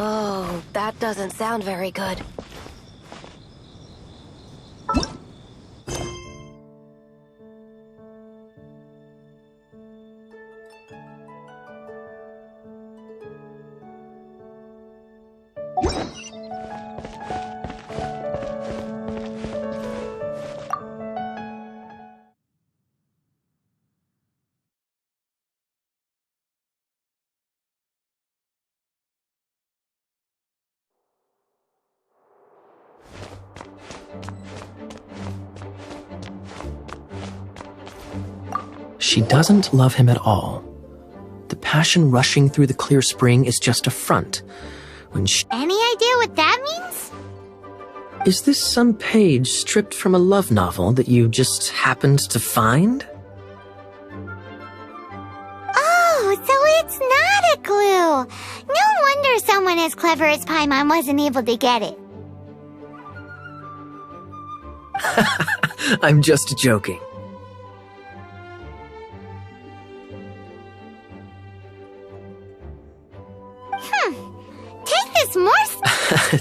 Oh, that doesn't sound very good. She doesn't love him at all. The passion rushing through the clear spring is just a front. When she... Any idea what that means? Is this some page stripped from a love novel that you just happened to find? Oh, so it's not a clue. No wonder someone as clever as Paimon wasn't able to get it. I'm just joking. Take this more...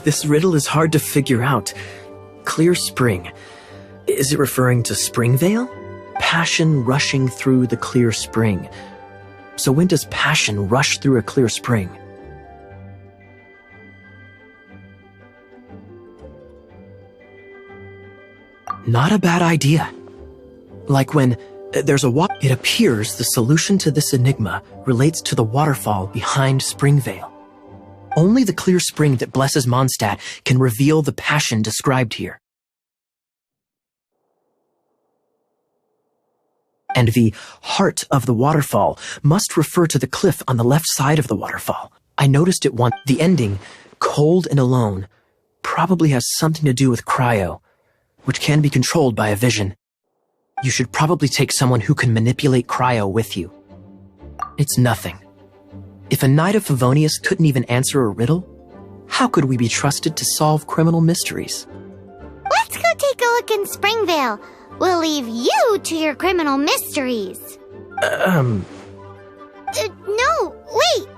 This riddle is hard to figure out. Clear spring. Is it referring to Springvale? Passion rushing through the clear spring. So when does passion rush through a clear spring? Not a bad idea. Like when there's a it appears the solution to this enigma relates to the waterfall behind Springvale. Only the clear spring that blesses Mondstadt can reveal the passion described here. And the heart of the waterfall must refer to the cliff on the left side of the waterfall. I noticed it once. The ending, cold and alone, probably has something to do with cryo, which can be controlled by a vision. You should probably take someone who can manipulate cryo with you. It's nothing. If a Knight of Favonius couldn't even answer a riddle, how could we be trusted to solve criminal mysteries? Let's go take a look in Springvale. We'll leave you to your criminal mysteries. No, wait.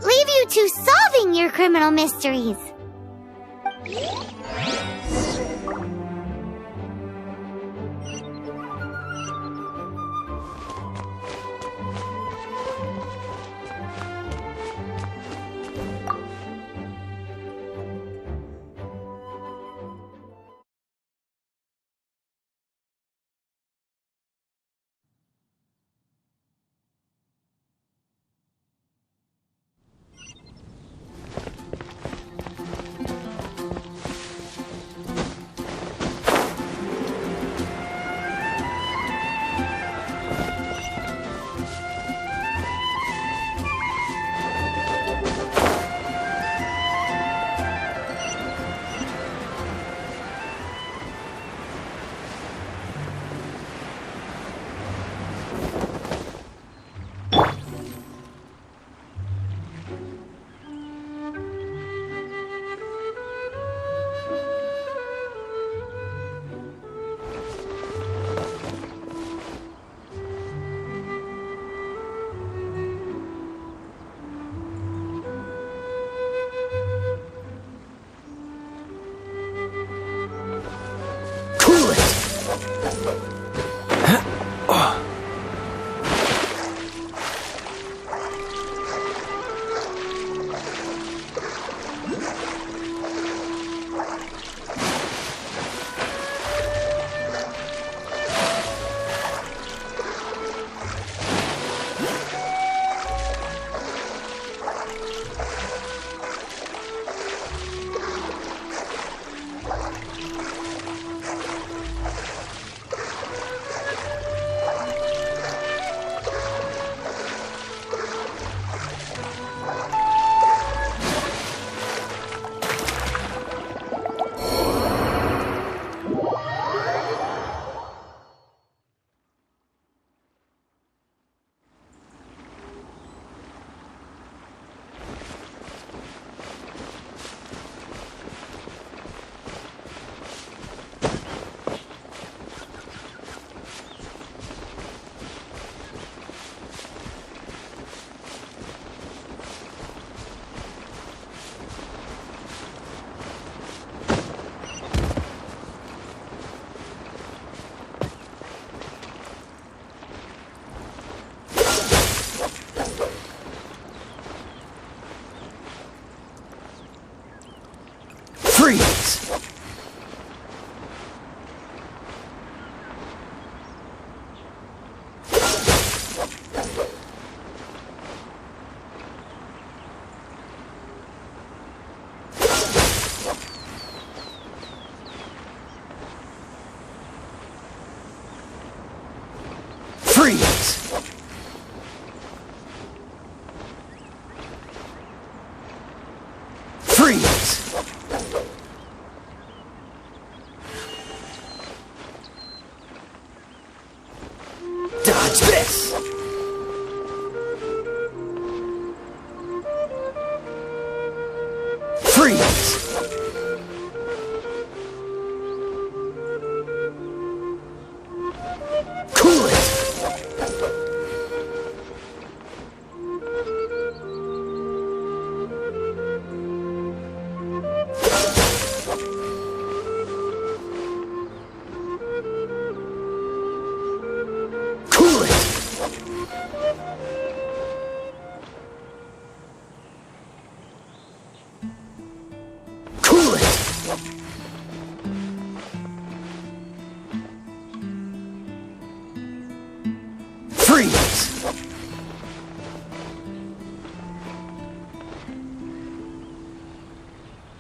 Leave you to solving your criminal mysteries. Freeze! Freeze! Freeze! Dodge this! Freeze! Cool it! Cool it! Cool it! Freeze!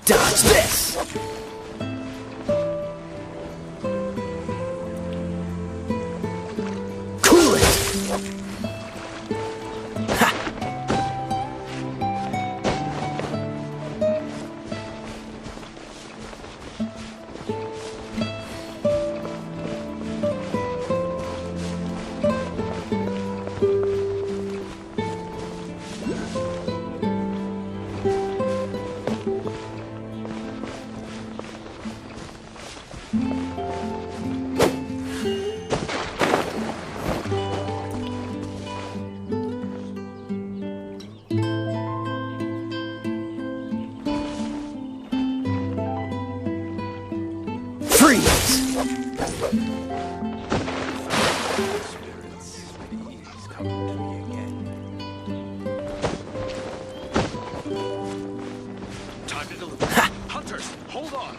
Dodge this! Cool it! Ha! Freeze! Time to deliver. Ha! Hunters, hold on.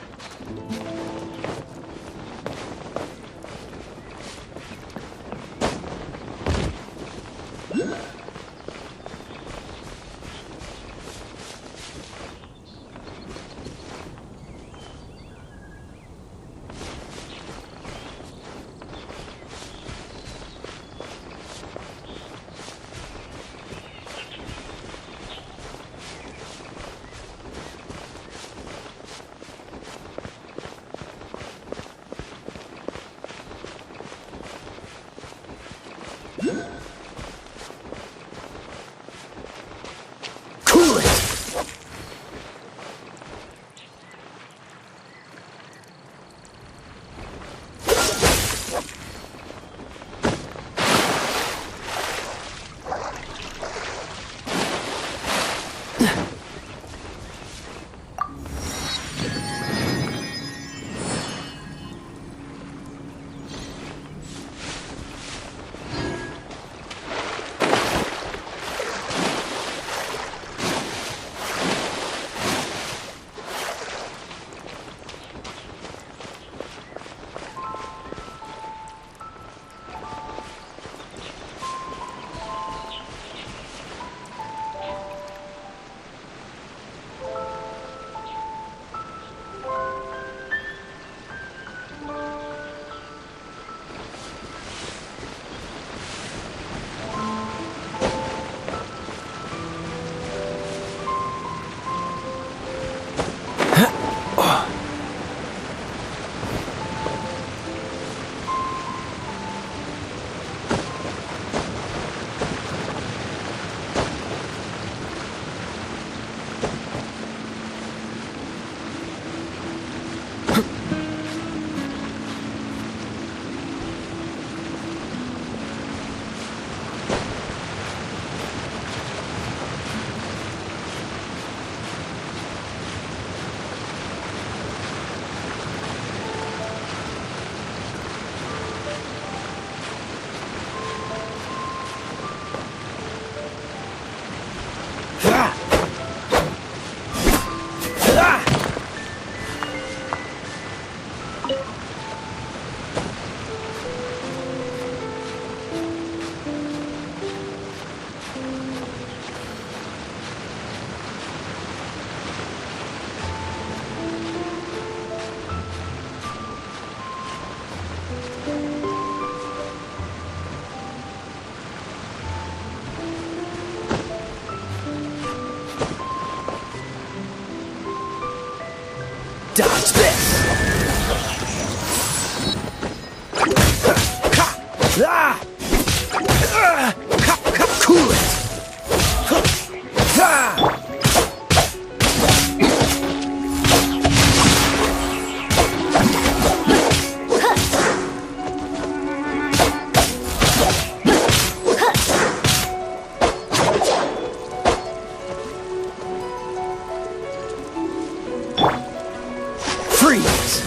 Freeze!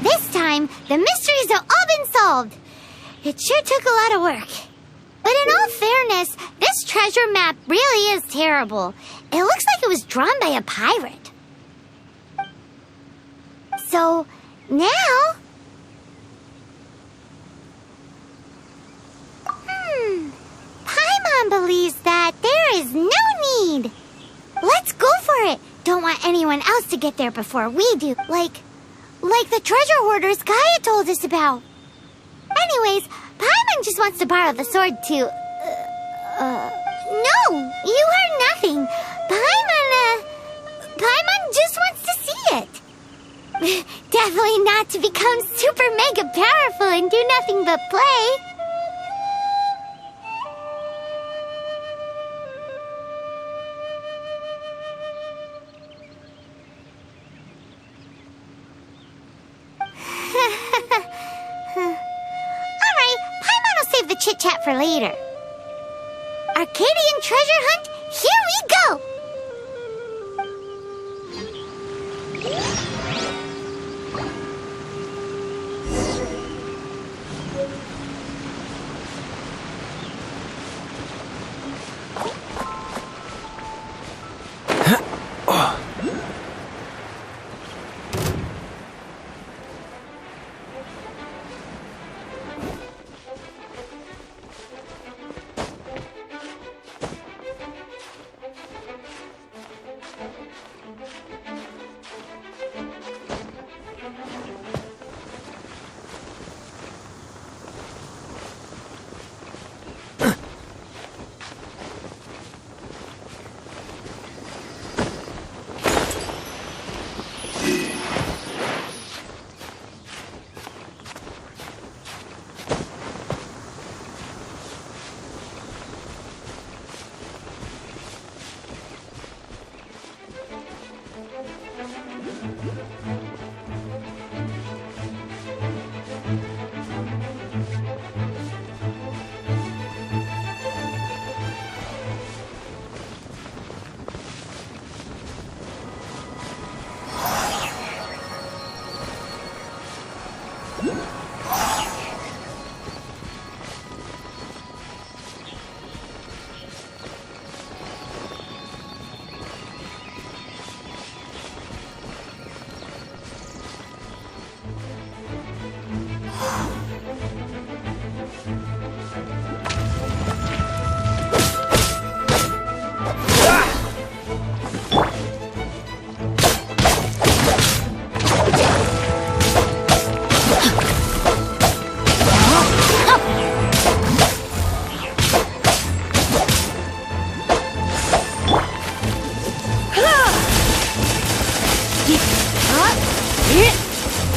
This time, the mysteries have all been solved. It sure took a lot of work. But in all fairness, this treasure map really is terrible. It looks like it was drawn by a pirate. So, now... Paimon believes that there is no need. Let's go for it. Don't want anyone else to get there before we do. Like the treasure hoarders Gaia told us about. Anyways, Paimon just wants to borrow the sword to... No, you heard nothing. Paimon just wants to see it. Definitely not to become super mega powerful and do nothing but play. Alright, Paimon will save the chit-chat for later. Arcadian treasure hunt, here we go!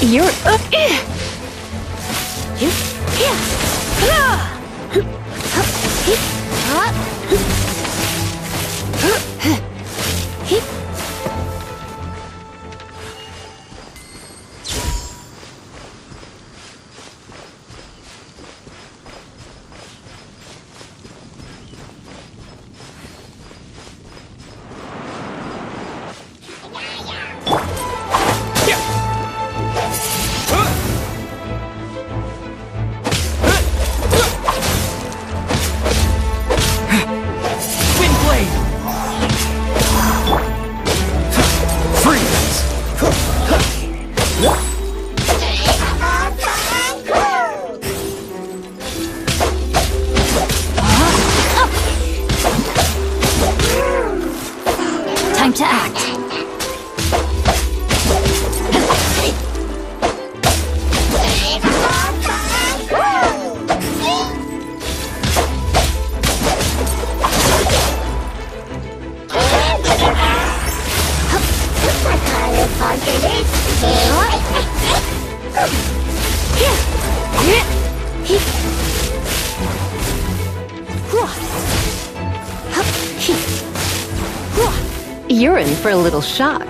You're up. Time to act. You're in for a little shock.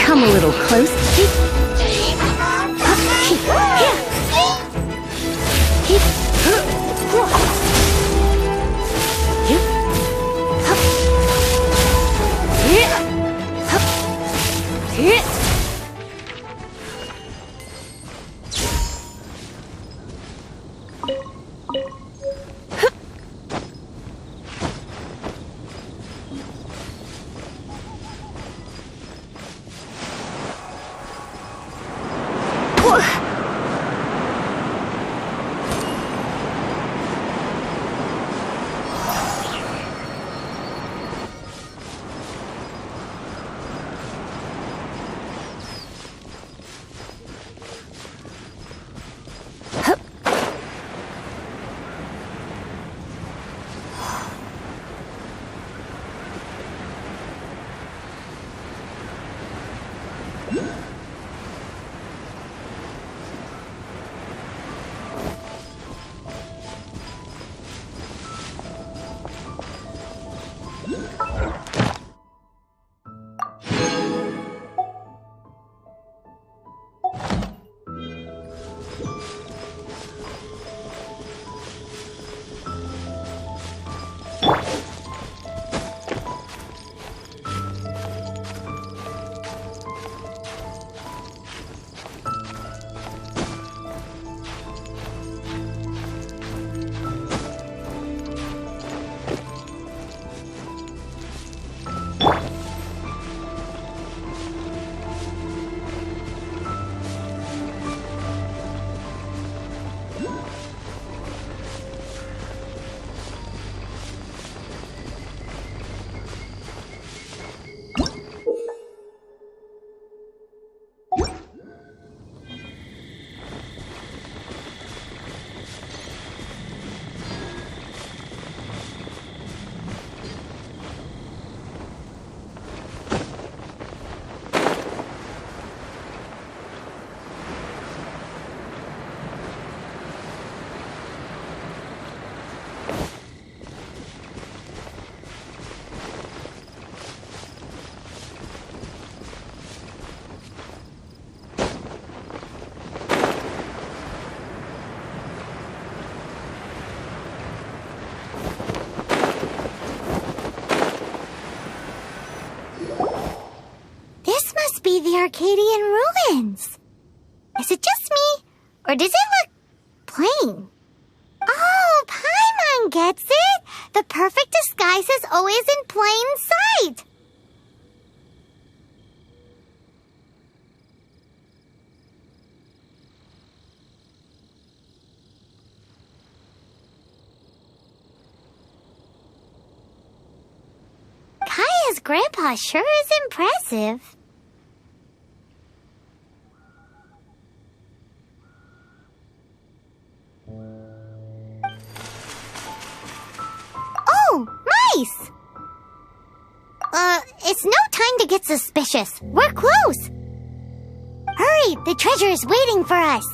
Come a little close. Be the Arcadian ruins. Is it just me, or does it look plain? Oh, Paimon gets it! The perfect disguise is always in plain sight! Kaya's grandpa sure is impressive. Oh, mice! It's no time to get suspicious. We're close. Hurry, the treasure is waiting for us.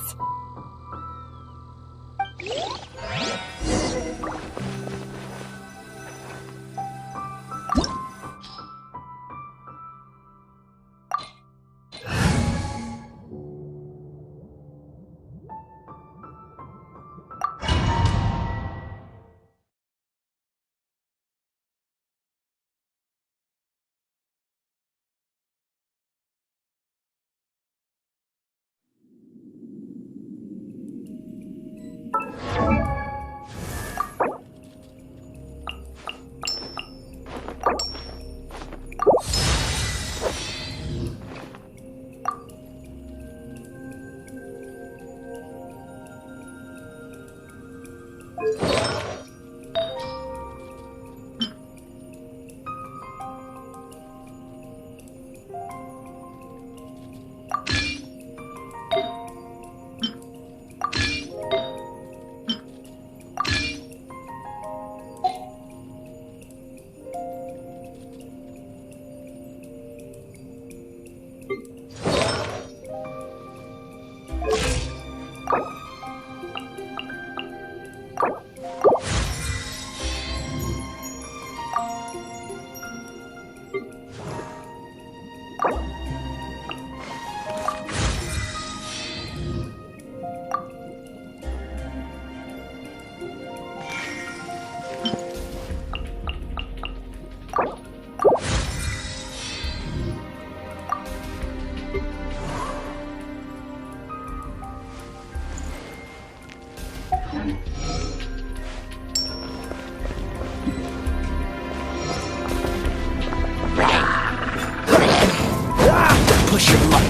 Push your luck.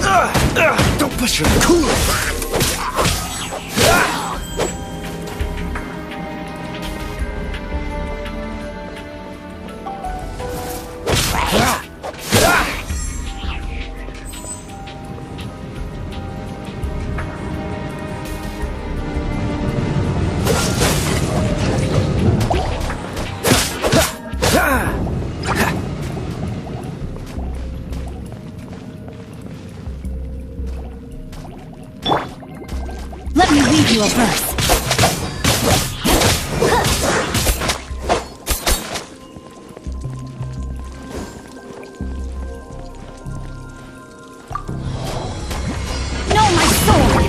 Don't push your cooler. Let me read you a verse. Know my sword!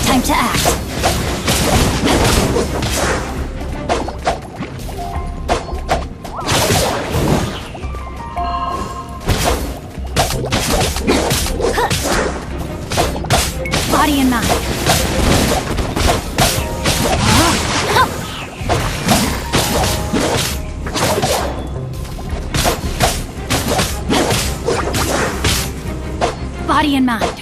Time to act. Body and mind. Body and mind.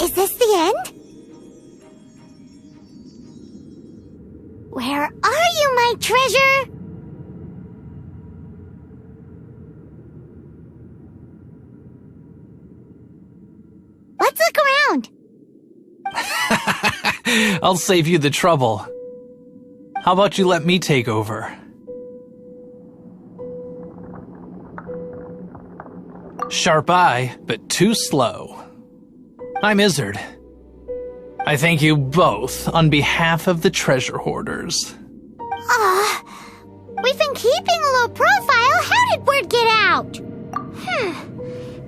Is this the end? Where are you, my treasure? Let's look around. I'll save you the trouble. How about you let me take over? Sharp eye, but too slow. I'm Izzard. I thank you both on behalf of the treasure hoarders. We've been keeping a low profile. How did word get out?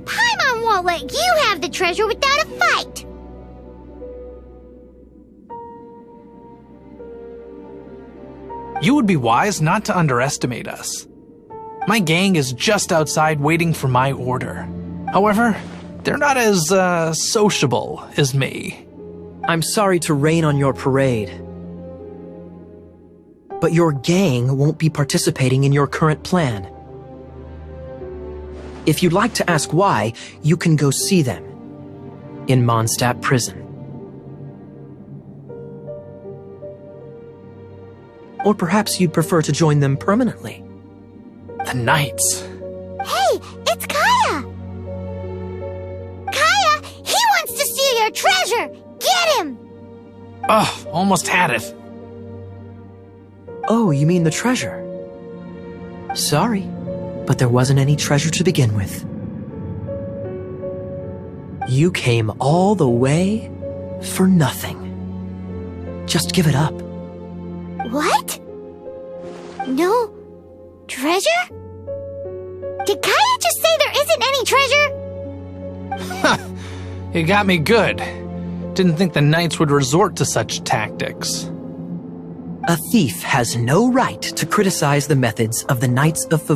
Paimon won't let you have the treasure without a fight. You would be wise not to underestimate us. My gang is just outside waiting for my order. However, they're not as, sociable as me. I'm sorry to rain on your parade, but your gang won't be participating in your current plan. If you'd like to ask why, you can go see them in Mondstadt Prison. Or perhaps you'd prefer to join them permanently. The Knights. Hey, it's Kaya! Kaya, he wants to steal your treasure! Get him! Ugh, almost had it. Oh, you mean the treasure? Sorry, but there wasn't any treasure to begin with. You came all the way for nothing. Just give it up. What? No treasure? Did Kaya just say there isn't any treasure? You got me good. Didn't think the Knights would resort to such tactics. A thief has no right to criticize the methods of the Knights of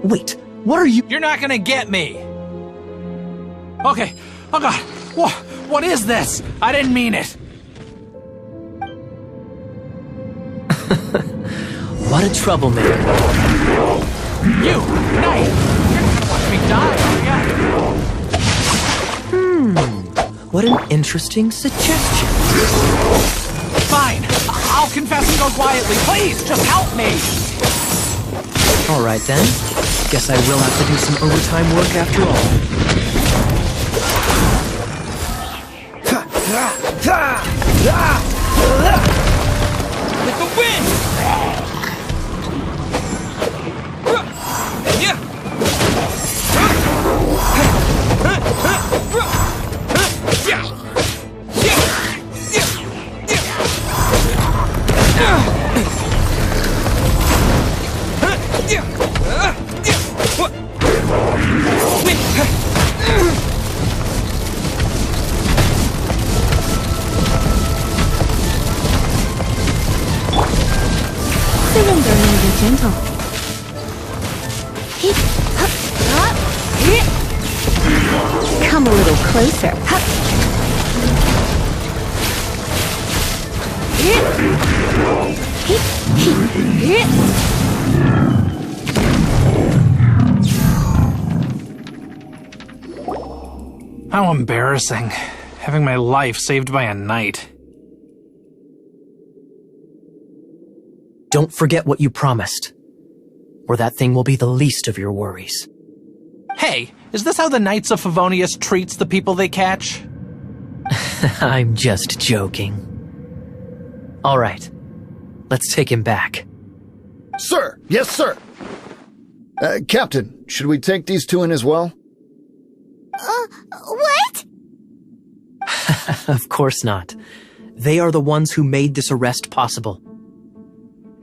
Wait, what are you— You're not gonna get me! Okay, oh god, what is this? I didn't mean it! What a troublemaker. You, Knight! You're not gonna watch me die, are ya? What an interesting suggestion. Fine, I'll confess and go quietly. Please, just help me! All right then. Guess I will have to do some overtime work after all. With the wind! Yeah! Singing may be gentle. Come a little closer. How embarrassing. Having my life saved by a knight. Don't forget what you promised, or that thing will be the least of your worries. Hey, is this how the Knights of Favonius treats the people they catch? I'm just joking. All right, let's take him back. Sir! Yes, sir! Captain, should we take these two in as well? What? Of course not. They are the ones who made this arrest possible.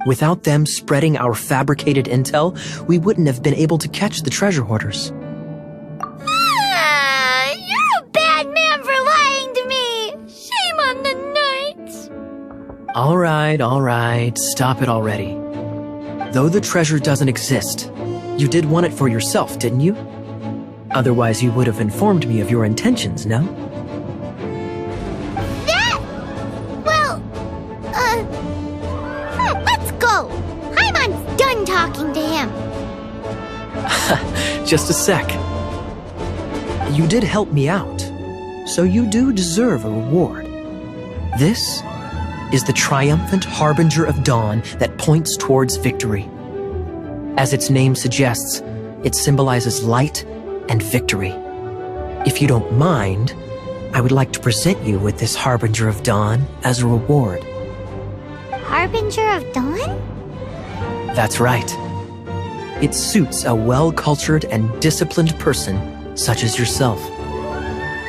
Without them spreading our fabricated intel, we wouldn't have been able to catch the treasure hoarders. You're a bad man for lying to me! Shame on the knights! All right, stop it already. Though the treasure doesn't exist, you did want it for yourself, didn't you? Otherwise, you would have informed me of your intentions, no? Let's go! Hyman's done talking to him. Just a sec. You did help me out, so you do deserve a reward. This is the triumphant harbinger of dawn that points towards victory. As its name suggests, it symbolizes light and victory. If you don't mind, I would like to present you with this harbinger of dawn as a reward. Harbinger of Dawn? That's right. It suits a well-cultured and disciplined person such as yourself.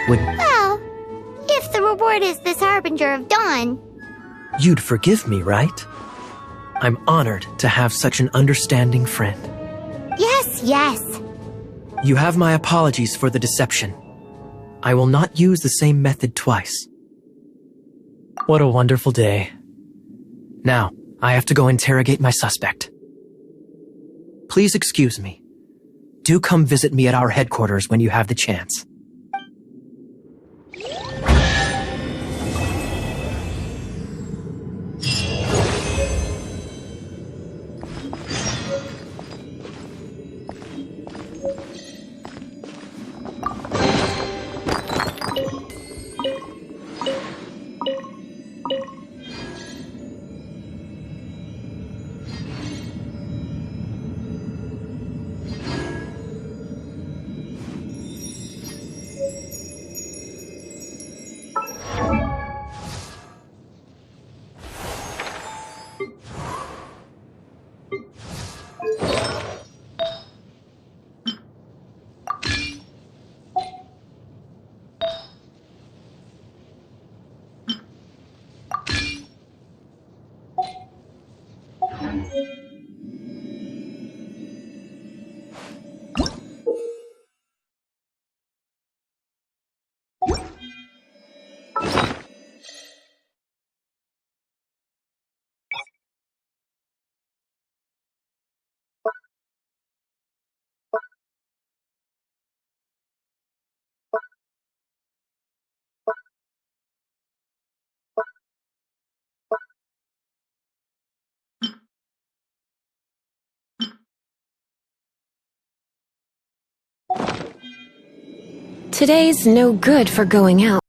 Well, if the reward is this Harbinger of Dawn... You'd forgive me, right? I'm honored to have such an understanding friend. Yes. You have my apologies for the deception. I will not use the same method twice. What a wonderful day. Now, I have to go interrogate my suspect. Please excuse me. Do come visit me at our headquarters when you have the chance. Today's no good for going out.